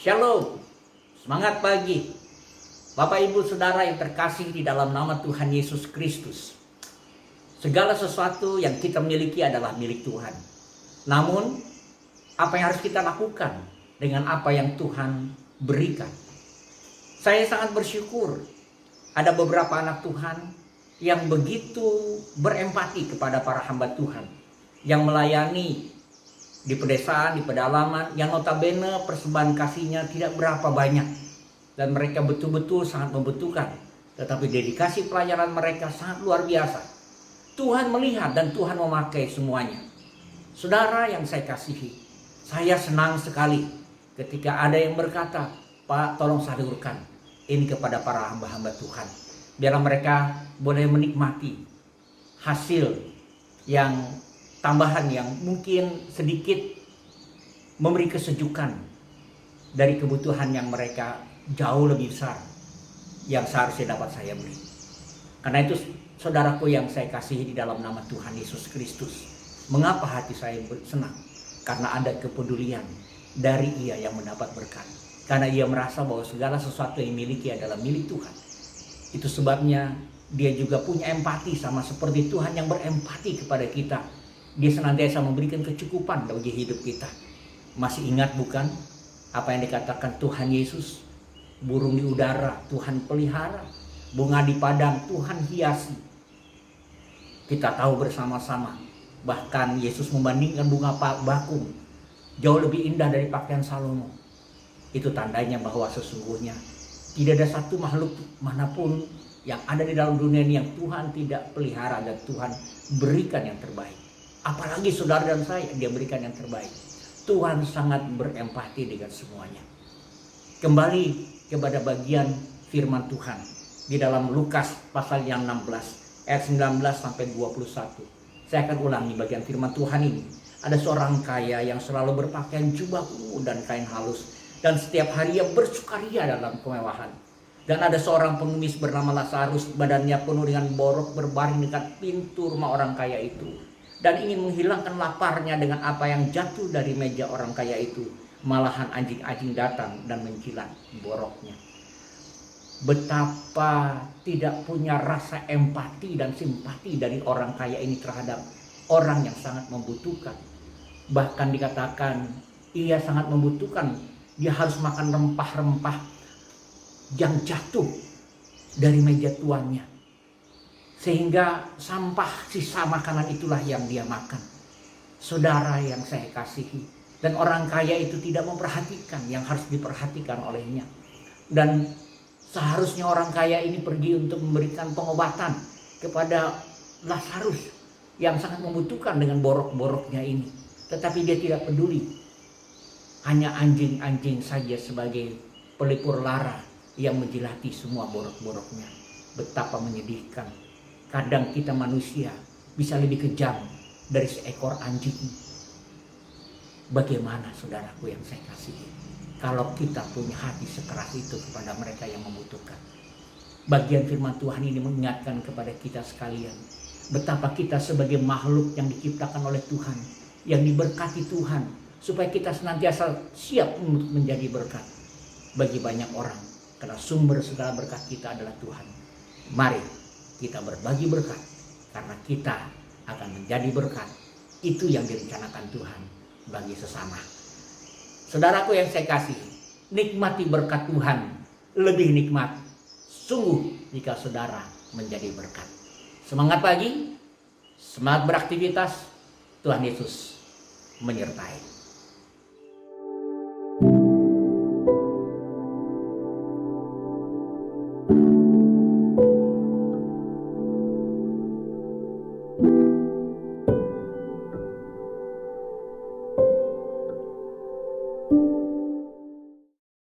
Shalom, semangat pagi. Bapak Ibu Saudara yang terkasih di dalam nama Tuhan Yesus Kristus. Segala sesuatu yang kita miliki adalah milik Tuhan. Namun, apa yang harus kita lakukan dengan apa yang Tuhan berikan? Saya sangat bersyukur ada beberapa anak Tuhan yang begitu berempati kepada para hamba Tuhan, yang melayani di pedesaan, di pedalaman, yang notabene persembahan kasihnya tidak berapa banyak. Dan mereka betul-betul sangat membutuhkan. Tetapi dedikasi pelayanan mereka sangat luar biasa. Tuhan melihat dan Tuhan memakai semuanya. Saudara yang saya kasihi, saya senang sekali ketika ada yang berkata, Pak, tolong salurkan ini kepada para hamba-hamba Tuhan. Biarlah mereka boleh menikmati hasil yang tambahan yang mungkin sedikit memberi kesejukan dari kebutuhan yang mereka jauh lebih besar yang seharusnya dapat saya beri. Karena itu saudaraku yang saya kasihi di dalam nama Tuhan Yesus Kristus, mengapa hati saya senang? Karena ada kepedulian dari ia yang mendapat berkat. Karena ia merasa bahwa segala sesuatu yang dimiliki adalah milik Tuhan. Itu sebabnya dia juga punya empati sama seperti Tuhan yang berempati kepada kita. Dia senantiasa memberikan kecukupan bagi hidup kita. Masih ingat bukan apa yang dikatakan Tuhan Yesus? Burung di udara Tuhan pelihara, bunga di padang Tuhan hiasi. Kita tahu bersama-sama, bahkan Yesus membandingkan bunga bakung jauh lebih indah dari pakaian Salomo. Itu tandanya bahwa sesungguhnya tidak ada satu makhluk manapun yang ada di dalam dunia ini yang Tuhan tidak pelihara dan Tuhan berikan yang terbaik. Apalagi saudara dan saya, dia berikan yang terbaik. Tuhan sangat berempati dengan semuanya. Kembali kepada bagian firman Tuhan di dalam Lukas pasal yang 16 ayat 19 sampai 21. Saya akan ulangi bagian firman Tuhan ini. Ada seorang kaya yang selalu berpakaian jubah ungu dan kain halus, dan setiap hari ia bersukaria dalam kemewahan. Dan ada seorang pengemis bernama Lazarus, badannya penuh dengan borok, berbaring dekat pintu rumah orang kaya itu, dan ingin menghilangkan laparnya dengan apa yang jatuh dari meja orang kaya itu. Malahan anjing-anjing datang dan menjilat boroknya. Betapa tidak punya rasa empati dan simpati dari orang kaya ini terhadap orang yang sangat membutuhkan. Bahkan dikatakan ia sangat membutuhkan. Dia harus makan rempah-rempah yang jatuh dari meja tuannya. Sehingga sampah sisa makanan itulah yang dia makan. Saudara yang saya kasihi, dan orang kaya itu tidak memperhatikan yang harus diperhatikan olehnya. Dan seharusnya orang kaya ini pergi untuk memberikan pengobatan kepada Lazarus yang sangat membutuhkan dengan borok-boroknya ini. Tetapi dia tidak peduli. Hanya anjing-anjing saja sebagai pelipur lara yang menjilati semua borok-boroknya. Betapa menyedihkan. Kadang kita manusia bisa lebih kejam dari seekor anjing. Bagaimana saudaraku yang saya kasihi, kalau kita punya hati sekeras itu kepada mereka yang membutuhkan. Bagian firman Tuhan ini mengingatkan kepada kita sekalian, betapa kita sebagai makhluk yang diciptakan oleh Tuhan, yang diberkati Tuhan, supaya kita senantiasa siap untuk menjadi berkat bagi banyak orang. Karena sumber segala berkat kita adalah Tuhan. Mari kita berbagi berkat, karena kita akan menjadi berkat. Itu yang direncanakan Tuhan bagi sesama. Saudaraku yang saya kasih, nikmati berkat Tuhan. Lebih nikmat sungguh jika saudara menjadi berkat. Semangat pagi, semangat beraktivitas. Tuhan Yesus menyertai.